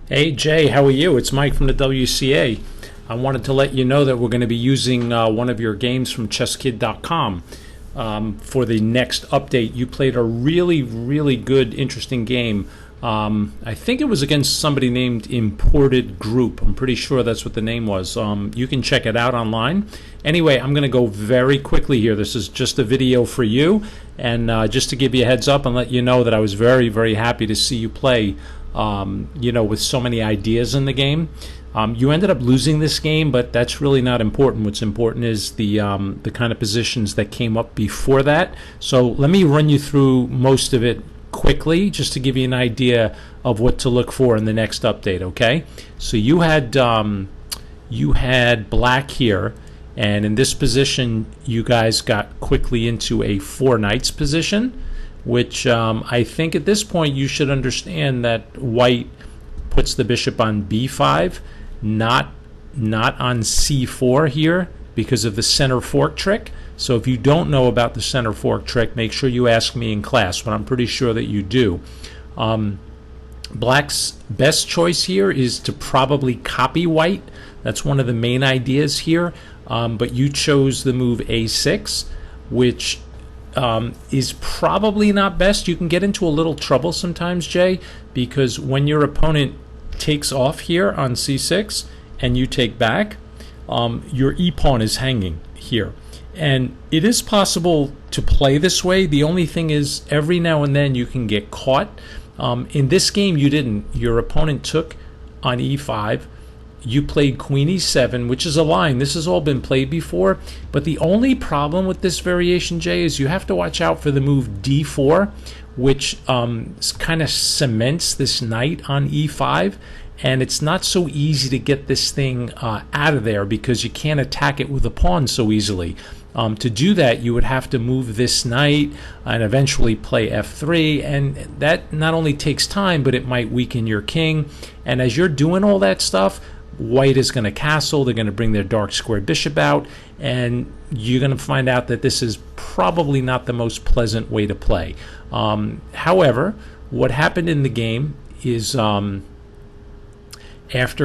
Hey Jay, how are you? It's Mike from the WCA. I wanted to let you know that we're going to be using one of your games from ChessKid.com for the next update. You played a really good, interesting game. I think it was against somebody named Imported Group. I'm pretty sure that's what the name was. You can check it out online. Anyway, I'm going to go very quickly here. This is just a video for you, and just to give you a heads up and let you know that I was very happy to see you play. With so many ideas in the game. You ended up losing this game, but that's really not important. What's important is the kind of positions that came up before that. So let me run you through most of it quickly, just to give you an idea of what to look for in the next update. Okay, so you had black here, and in this position, you guys got quickly into a 4 knights position, which I think at this point you should understand that white puts the bishop on b5, not on c4 here because of the center fork trick. So if you don't know about the center fork trick, make sure you ask me in class, but I'm pretty sure that you do. Black's best choice here is to probably copy white. That's one of the main ideas here, but you chose the move a6, which is probably not best. You can get into a little trouble sometimes, Jay, because when your opponent takes off here on c6 and you take back, your e-pawn is hanging here. And it is possible to play this way. The only thing is every now and then you can get caught. In this game you didn't. Your opponent took on e5. You played queen e7, which is a line. This has all been played before, but the only problem with this variation, Jay, is you have to watch out for the move d4, which kind of cements this knight on e5, and it's not so easy to get this thing out of there because you can't attack it with a pawn so easily. To do that, you would have to move this knight and eventually play f3, and that not only takes time, but it might weaken your king. And as you're doing all that stuff, white is going to castle. They're going to bring their dark square bishop out, and you're going to find out that this is probably not the most pleasant way to play. However, what happened in the game is after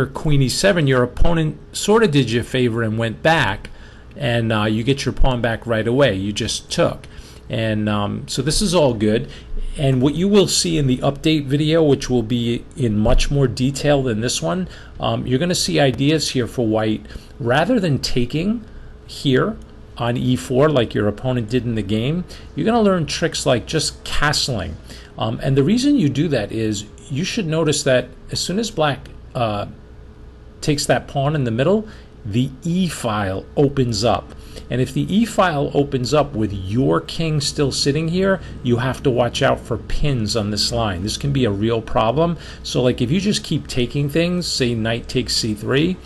queen e7, your opponent sort of did you a favor and went back, and you get your pawn back right away. You just took. And so this is all good. And what you will see in the update video, which will be in much more detail than this one, you're going to see ideas here for white. Rather than taking here on e4 like your opponent did in the game, you're going to learn tricks like just castling. And the reason you do that is you should notice that as soon as black takes that pawn in the middle, the e-file opens up. And if the e-file opens up with your king still sitting here, you have to watch out for pins on this line. This can be a real problem. So like if you just keep taking things, say knight takes c3,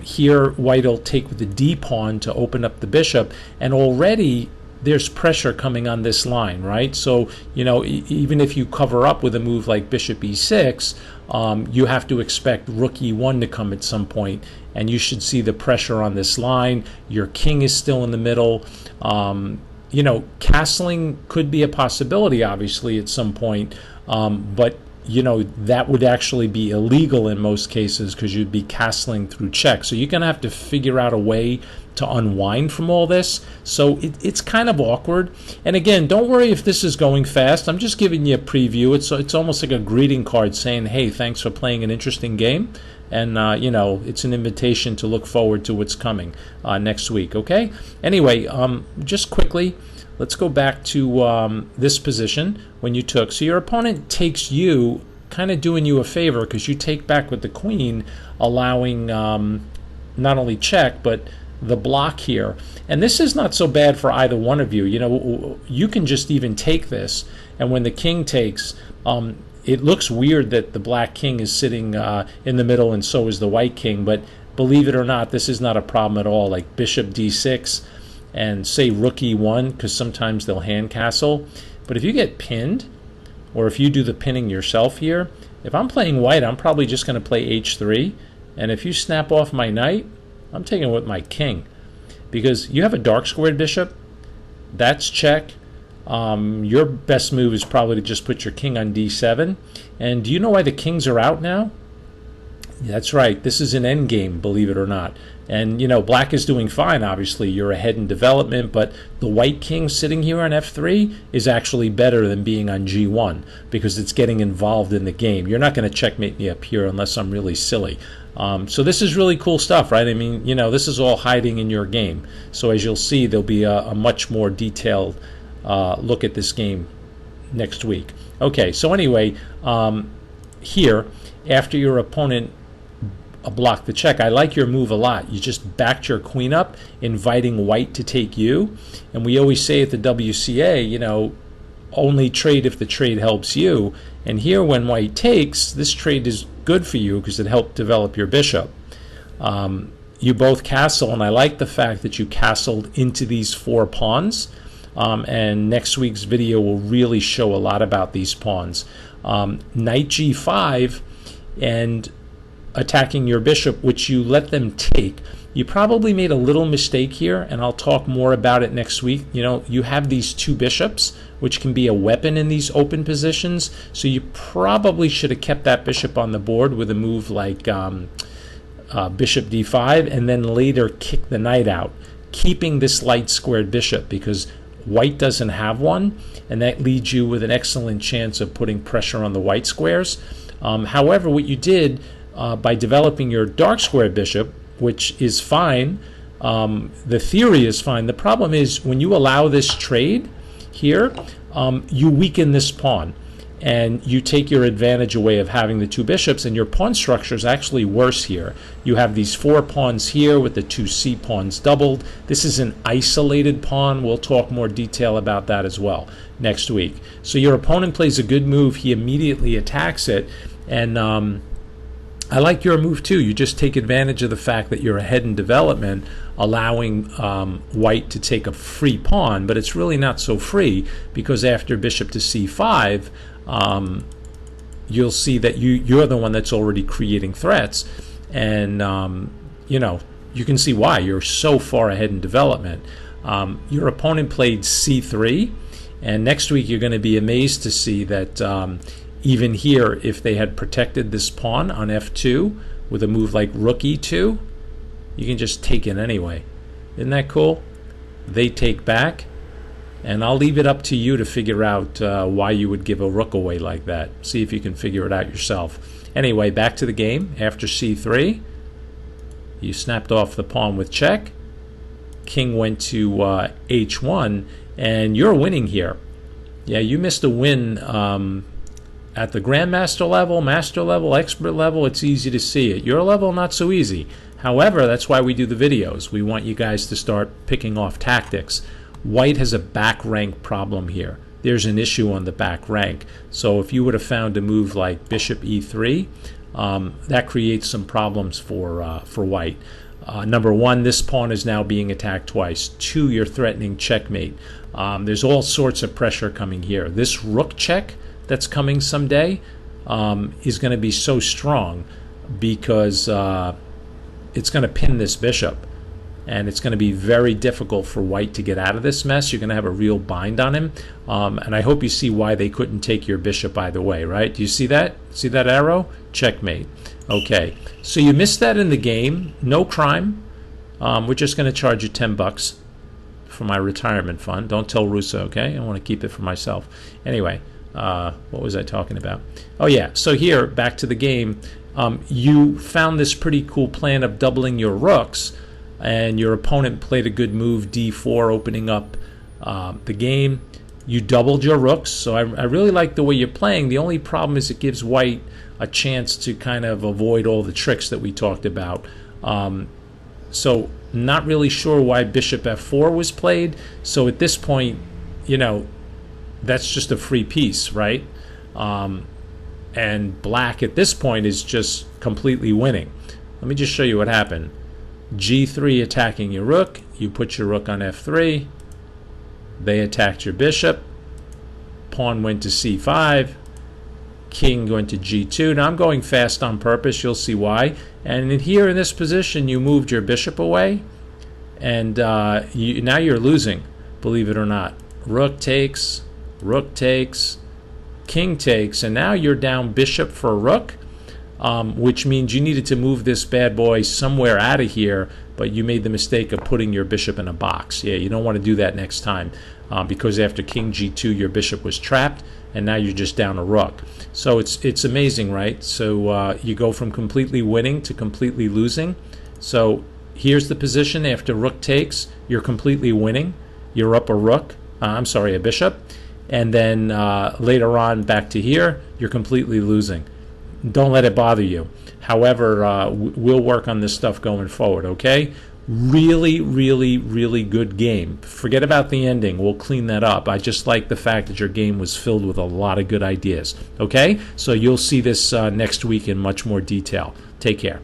here white will take with the d pawn to open up the bishop, and already there's pressure coming on this line, right? So, even if you cover up with a move like bishop e6, you have to expect rook e1 to come at some point, and you should see the pressure on this line. Your king is still in the middle. Castling could be a possibility, obviously, at some point, but that would actually be illegal in most cases because you'd be castling through check. So you're going to have to figure out a way to unwind from all this. So it's kind of awkward. And again, don't worry if this is going fast. I'm just giving you a preview. It's almost like a greeting card saying, hey, thanks for playing an interesting game. And, it's an invitation to look forward to what's coming next week, okay? Anyway, just quickly, let's go back to this position when you took. So your opponent takes you, kind of doing you a favor because you take back with the queen, allowing not only check, but the block here. And this is not so bad for either one of you. You can just even take this, and when the king takes, it looks weird that the black king is sitting in the middle and so is the white king, but believe it or not, this is not a problem at all. Like bishop d6 and say rook e1, because sometimes they'll hand castle. But if you get pinned, or if you do the pinning yourself here, if I'm playing white, I'm probably just going to play h3, and if you snap off my knight, I'm taking with my king, because you have a dark squared bishop. That's check. Your best move is probably to just put your king on d7. And do you know why the kings are out now? That's right. This is an endgame, believe it or not. And, black is doing fine, obviously. You're ahead in development, but the white king sitting here on f3 is actually better than being on g1 because it's getting involved in the game. You're not going to checkmate me up here unless I'm really silly. So this is really cool stuff, right? I mean, this is all hiding in your game. So as you'll see, there'll be a much more detailed look at this game next week. Okay, so anyway, here, after your opponent block the check, I like your move a lot. You just backed your queen up, inviting white to take you. And we always say at the WCA, only trade if the trade helps you. And here, when white takes, this trade is good for you because it helped develop your bishop. You both castle, and I like the fact that you castled into these 4 pawns. And next week's video will really show a lot about these pawns. Knight g5 and attacking your bishop, which you let them take. You probably made a little mistake here, and I'll talk more about it next week. You have these 2 bishops, which can be a weapon in these open positions, so you probably should have kept that bishop on the board with a move like bishop d5, and then later kick the knight out, keeping this light squared bishop, because white doesn't have one, and that leaves you with an excellent chance of putting pressure on the white squares. However, what you did by developing your dark square bishop, which is fine, the theory is fine. The problem is when you allow this trade here, you weaken this pawn, and you take your advantage away of having the 2 bishops, and your pawn structure is actually worse here. You have these 4 pawns here with the 2 c pawns doubled. This is an isolated pawn. We'll talk more detail about that as well next week. So your opponent plays a good move. He immediately attacks it, and I like your move too. You just take advantage of the fact that you're ahead in development, allowing white to take a free pawn, but it's really not so free because after bishop to c5, you'll see that you're the one that's already creating threats, and you can see why. You're so far ahead in development. Your opponent played c3, and next week you're going to be amazed to see that even here, if they had protected this pawn on f2 with a move like rook e2, you can just take it anyway. Isn't that cool? They take back, and I'll leave it up to you to figure out why you would give a rook away like that. See if you can figure it out yourself. Anyway, back to the game. After c3, you snapped off the pawn with check. King went to h1, and you're winning here. Yeah, you missed a win at the grandmaster level, master level, expert level. It's easy to see. At your level, not so easy. However, that's why we do the videos. We want you guys to start picking off tactics. White has a back rank problem here. There's an issue on the back rank. So if you would have found a move like bishop e3, that creates some problems for white. Number 1, this pawn is now being attacked twice. 2, you're threatening checkmate. There's all sorts of pressure coming here. This rook check that's coming someday is going to be so strong because it's going to pin this bishop, and it's going to be very difficult for white to get out of this mess. You're going to have a real bind on him, and I hope you see why they couldn't take your bishop either way, right? Do you see that? See that arrow? Checkmate. Okay, so you missed that in the game. No crime. We're just going to charge you $10 for my retirement fund. Don't tell Russo, okay? I want to keep it for myself. Anyway, what was I talking about? Oh yeah, so here, back to the game. You found this pretty cool plan of doubling your rooks, and your opponent played a good move, d4, opening up the game. You doubled your rooks, so I really like the way you're playing. The only problem is it gives white a chance to kind of avoid all the tricks that we talked about. So not really sure why bishop f4 was played. So at this point, that's just a free piece, right? And black at this point is just completely winning. Let me just show you what happened. g3 attacking your rook. You put your rook on f3. They attacked your bishop. Pawn went to c5. King went to g2. Now I'm going fast on purpose. You'll see why. And here in this position, you moved your bishop away, and now you're losing, believe it or not. Rook takes, king takes, and now you're down bishop for rook. which means you needed to move this bad boy somewhere out of here, but you made the mistake of putting your bishop in a box. Yeah, you don't want to do that next time, because after king g2, your bishop was trapped, and now you're just down a rook. So it's amazing, right? So you go from completely winning to completely losing. So here's the position after rook takes. You're completely winning. You're up a rook. A bishop. And then later on back to here, you're completely losing. Don't let it bother you. However, we'll work on this stuff going forward, okay? Really, really, really good game. Forget about the ending. We'll clean that up. I just like the fact that your game was filled with a lot of good ideas, okay? So you'll see this next week in much more detail. Take care.